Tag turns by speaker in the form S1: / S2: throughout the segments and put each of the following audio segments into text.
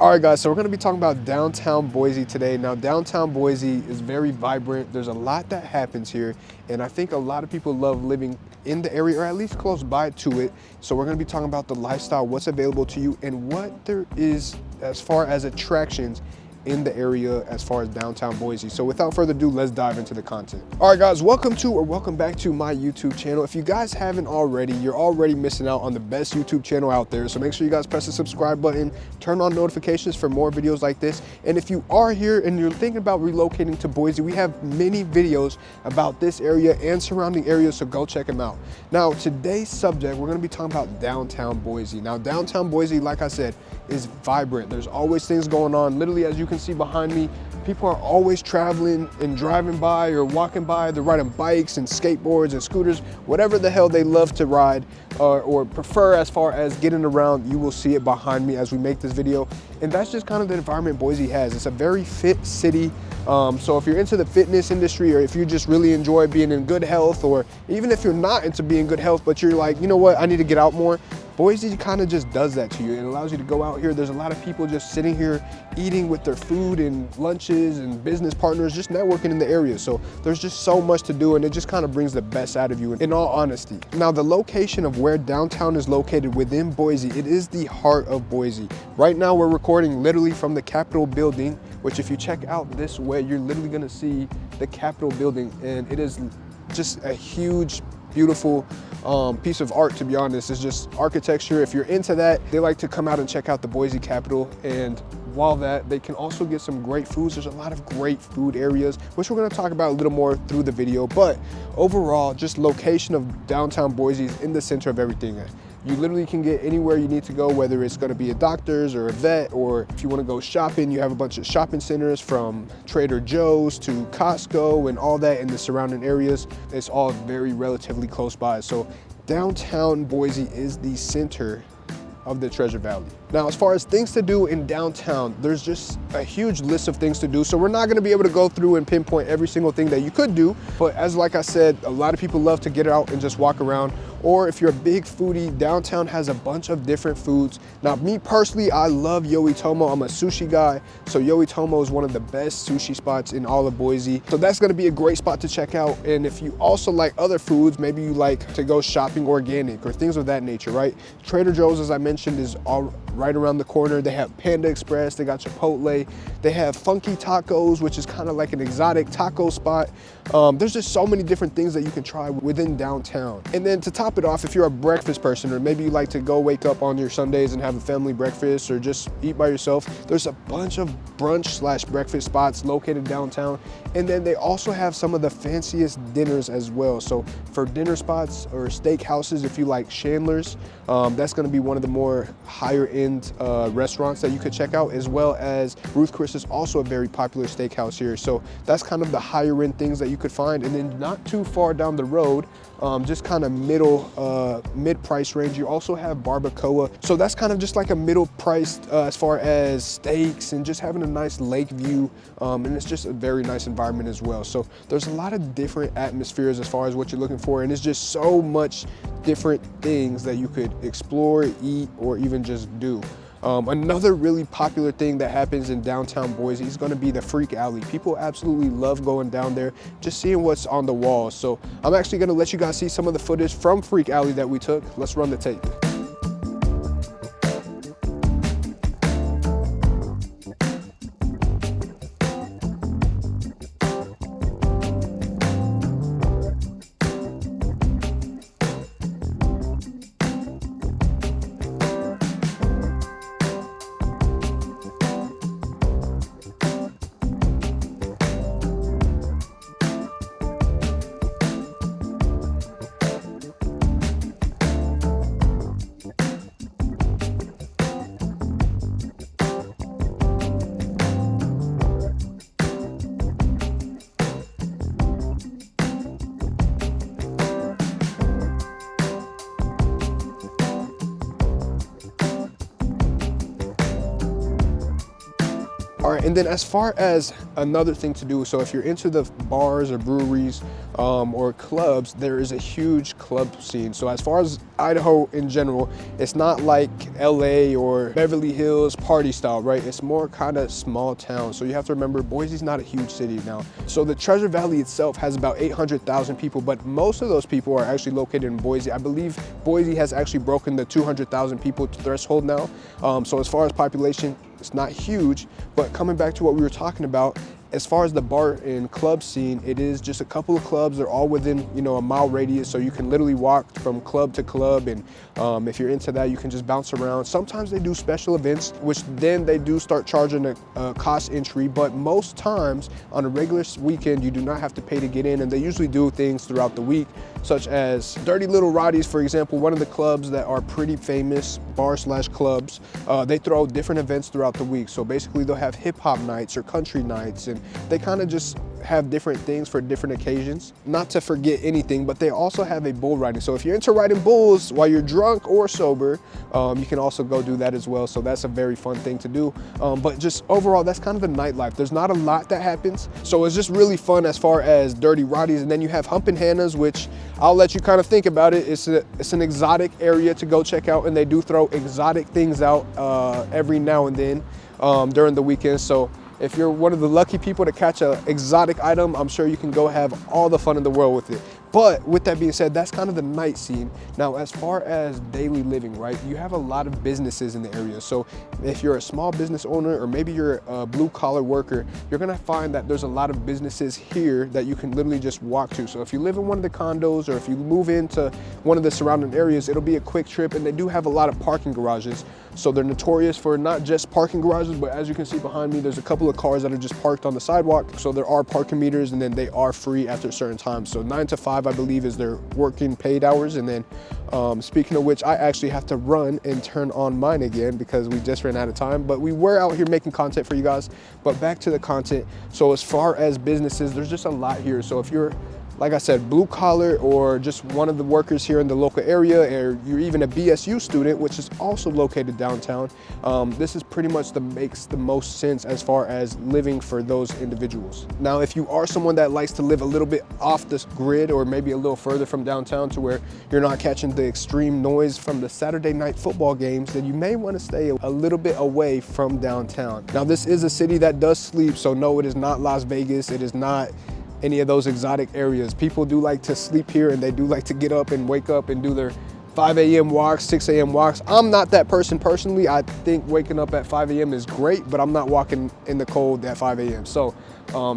S1: All right, guys, so we're going to be talking about downtown Boise today. Now, downtown Boise is very vibrant. There's a lot that happens here, and I think a lot of people love living in the area or at least close by to it. So we're going to be talking about the lifestyle, what's available to you, and what there is as far as attractions in the area as far as downtown Boise. So without further ado, let's dive into the content. All right, guys, welcome back to my YouTube channel. If you guys haven't already, you're already missing out on the best YouTube channel out there. So make sure you guys press the subscribe button, turn on notifications for more videos like this. And if you are here and you're thinking about relocating to Boise, we have many videos about this area and surrounding areas, so go check them out. Now, today's subject, we're gonna be talking about downtown Boise. Now, downtown Boise, like I said, is vibrant. There's always things going on. Literally, as you can see behind me, people are always traveling and driving by or walking by. They're riding bikes and skateboards and scooters, whatever the hell they love to ride or prefer as far as getting around. You will see it behind me as we make this video. And that's just kind of the environment Boise has. It's a very fit city. So if you're into the fitness industry, or if you just really enjoy being in good health, or even if you're not into being good health, but you're like, you know what, I need to get out more, Boise kind of just does that to you. It allows you to go out here. There's a lot of people just sitting here eating with their food and lunches and business partners, just networking in the area. So there's just so much to do, and it just kind of brings the best out of you, in all honesty. Now, the location of where downtown is located within Boise, it is the heart of Boise. Right now, we're recording literally from the Capitol building, which if you check out this way, you're literally gonna see the Capitol building, and it is just a huge, beautiful piece of art, to be honest. It's just architecture. If you're into that, they like to come out and check out the Boise Capitol. And while that, they can also get some great foods. There's a lot of great food areas, which we're gonna talk about a little more through the video. But overall, just location of downtown Boise is in the center of everything. You literally can get anywhere you need to go, whether it's gonna be a doctor's or a vet, or if you wanna go shopping, you have a bunch of shopping centers from Trader Joe's to Costco and all that in the surrounding areas. It's all very relatively close by. So downtown Boise is the center of the Treasure Valley. Now, as far as things to do in downtown, there's just a huge list of things to do. So we're not gonna be able to go through and pinpoint every single thing that you could do. But as like I said, a lot of people love to get out and just walk around. Or if you're a big foodie, downtown has a bunch of different foods. Now, me personally, I love Yoitomo. I'm a sushi guy. So Yoitomo is one of the best sushi spots in all of Boise. So that's gonna be a great spot to check out. And if you also like other foods, maybe you like to go shopping organic or things of that nature, right? Trader Joe's, as I mentioned, is all right around the corner. They have Panda Express, they got Chipotle, they have Funky Tacos, which is kind of like an exotic taco spot. There's just so many different things that you can try within downtown. And then to top it off, if you're a breakfast person, or maybe you like to go wake up on your Sundays and have a family breakfast or just eat by yourself, there's a bunch of brunch / breakfast spots located downtown. And then they also have some of the fanciest dinners as well. So for dinner spots or steak houses, if you like Chandler's, that's gonna be one of the more higher end restaurants that you could check out, as well as Ruth Chris is also a very popular steakhouse here. So that's kind of the higher end things that you could find. And then not too far down the road, just kind of mid price range, you also have Barbacoa. So that's kind of just like a middle priced as far as steaks and just having a nice lake view. And it's just a very nice environment as well. So there's a lot of different atmospheres as far as what you're looking for. And it's just so much different things that you could explore, eat, or even just do. Another really popular thing that happens in downtown Boise is gonna be the Freak Alley. People absolutely love going down there, just seeing what's on the walls. So I'm actually gonna let you guys see some of the footage from Freak Alley that we took. Let's run the tape. All right, and then as far as another thing to do, so if you're into the bars or breweries or clubs, there is a huge club scene. So as far as Idaho in general, it's not like LA or Beverly Hills party style, right? It's more kind of small town. So you have to remember, Boise's not a huge city now. So the Treasure Valley itself has about 800,000 people, but most of those people are actually located in Boise. I believe Boise has actually broken the 200,000 people threshold now. So as far as population, it's not huge, but coming back to what we were talking about, as far as the bar and club scene, it is just a couple of clubs. They're all within, you know, a mile radius, so you can literally walk from club to club, and if you're into that, you can just bounce around. Sometimes they do special events, which then they do start charging a cost entry, but most times on a regular weekend, you do not have to pay to get in, and they usually do things throughout the week, such as Dirty Little Roddy's, for example, one of the clubs that are pretty famous, bar/clubs, they throw different events throughout the week. So basically they'll have hip hop nights or country nights, and they kind of just have different things for different occasions. Not to forget anything, but they also have a bull riding. So if you're into riding bulls while you're drunk or sober, you can also go do that as well. So that's a very fun thing to do. But just overall, that's kind of the nightlife. There's not a lot that happens. So it's just really fun as far as Dirty Roddy's. And then you have Humpin' Hannah's, which I'll let you kind of think about it. It's an exotic area to go check out, and they do throw exotic things out every now and then during the weekend. So if you're one of the lucky people to catch an exotic item, I'm sure you can go have all the fun in the world with it. But with that being said, that's kind of the night scene. Now, as far as daily living, right, you have a lot of businesses in the area. So if you're a small business owner, or maybe you're a blue collar worker, you're gonna find that there's a lot of businesses here that you can literally just walk to. So if you live in one of the condos, or if you move into one of the surrounding areas, it'll be a quick trip, and they do have a lot of parking garages. So they're notorious for not just parking garages, but as you can see behind me, there's a couple of cars that are just parked on the sidewalk. So there are parking meters, and then they are free after a certain time. So 9 to 5, I believe, is their working paid hours. And then speaking of which, I actually have to run and turn on mine again because we just ran out of time. But we were out here making content for you guys. But back to the content. So as far as businesses, there's just a lot here. So if you're, like I said, blue collar, or just one of the workers here in the local area, or you're even a BSU student, which is also located downtown, this is pretty much makes the most sense as far as living for those individuals. Now, if you are someone that likes to live a little bit off this grid, or maybe a little further from downtown to where you're not catching the extreme noise from the Saturday night football games, then you may want to stay a little bit away from downtown. Now, this is a city that does sleep, so no, it is not Las Vegas. It is not any of those exotic areas. People do like to sleep here, and they do like to get up and wake up and do their 5 a.m. walks, 6 a.m. walks. I'm not that person personally. I think waking up at 5 a.m. is great, but I'm not walking in the cold at 5 a.m. So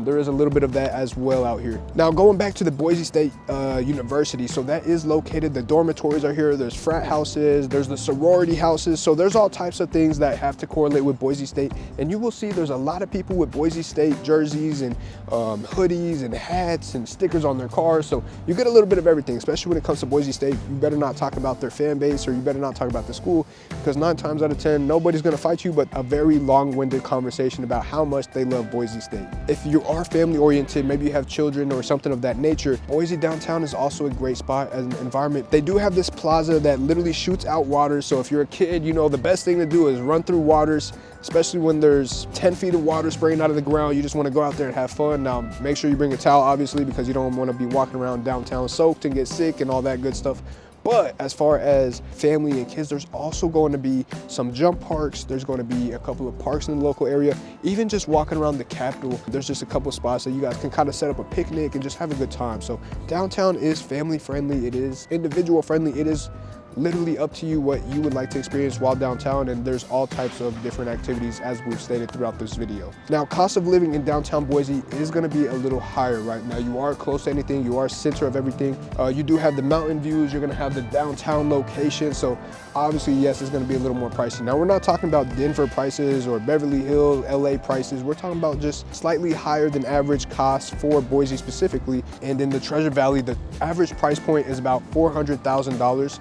S1: there is a little bit of that as well out here. Now, going back to the Boise State University, so that is located, the dormitories are here, there's frat houses, there's the sorority houses, so there's all types of things that have to correlate with Boise State, and you will see there's a lot of people with Boise State jerseys and hoodies and hats and stickers on their cars, so you get a little bit of everything, especially when it comes to Boise State. You better not talk about their fan base, or you better not talk about the school, because 9 times out of 10, nobody's gonna fight you, but a very long-winded conversation about how much they love Boise State. If you are family oriented, maybe you have children or something of that nature, Boise downtown is also a great spot as an environment. They do have this plaza that literally shoots out water. So if you're a kid, you know, the best thing to do is run through waters, especially when there's 10 feet of water spraying out of the ground. You just want to go out there and have fun. Now, make sure you bring a towel, obviously, because you don't want to be walking around downtown soaked and get sick and all that good stuff. But as far as family and kids, there's also going to be some jump parks. There's going to be a couple of parks in the local area. Even just walking around the Capitol, there's just a couple of spots that you guys can kind of set up a picnic and just have a good time. So downtown is family friendly. It is individual friendly. It is literally up to you what you would like to experience while downtown, and there's all types of different activities as we've stated throughout this video. Now, cost of living in downtown Boise is going to be a little higher right now. You are close to anything, you are center of everything. You do have the mountain views, you're going to have the downtown location, so obviously, yes, it's going to be a little more pricey. Now, we're not talking about Denver prices or Beverly Hills, LA prices. We're talking about just slightly higher than average costs for Boise specifically. And in the Treasure Valley, the average price point is about $400,000.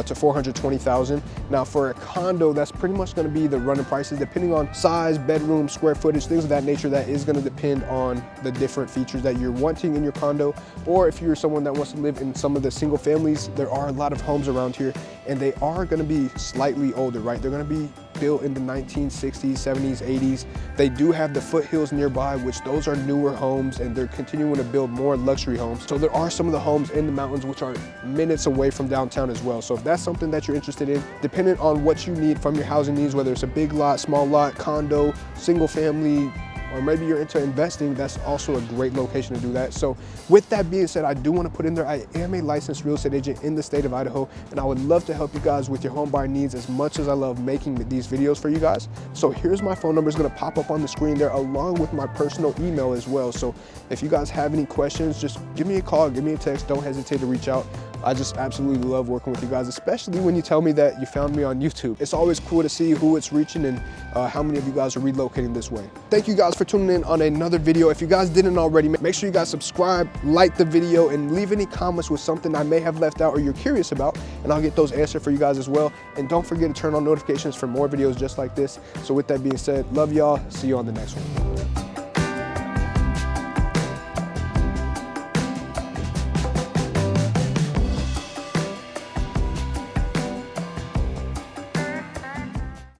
S1: to 420,000. Now for a condo, that's pretty much going to be the running prices depending on size, bedroom, square footage, things of that nature. That is going to depend on the different features that you're wanting in your condo. Or if you're someone that wants to live in some of the single families, there are a lot of homes around here and they are going to be slightly older, right? They're going to be built in the 1960s, 70s, 80s. They do have the foothills nearby, which those are newer homes, and they're continuing to build more luxury homes. So there are some of the homes in the mountains which are minutes away from downtown as well. So if that's something that you're interested in, depending on what you need from your housing needs, whether it's a big lot, small lot, condo, single family, or maybe you're into investing, that's also a great location to do that. So with that being said, I do want to put in there, I am a licensed real estate agent in the state of Idaho, and I would love to help you guys with your home buying needs as much as I love making these videos for you guys. So here's my phone number. It's going to pop up on the screen there along with my personal email as well. So if you guys have any questions, just give me a call, give me a text. Don't hesitate to reach out. I just absolutely love working with you guys, especially when you tell me that you found me on YouTube. It's always cool to see who it's reaching and how many of you guys are relocating this way. Thank you guys for tuning in on another video. If you guys didn't already, make sure you guys subscribe, like the video, and leave any comments with something I may have left out or you're curious about, and I'll get those answered for you guys as well. And don't forget to turn on notifications for more videos just like this. So with that being said, love y'all. See you on the next one.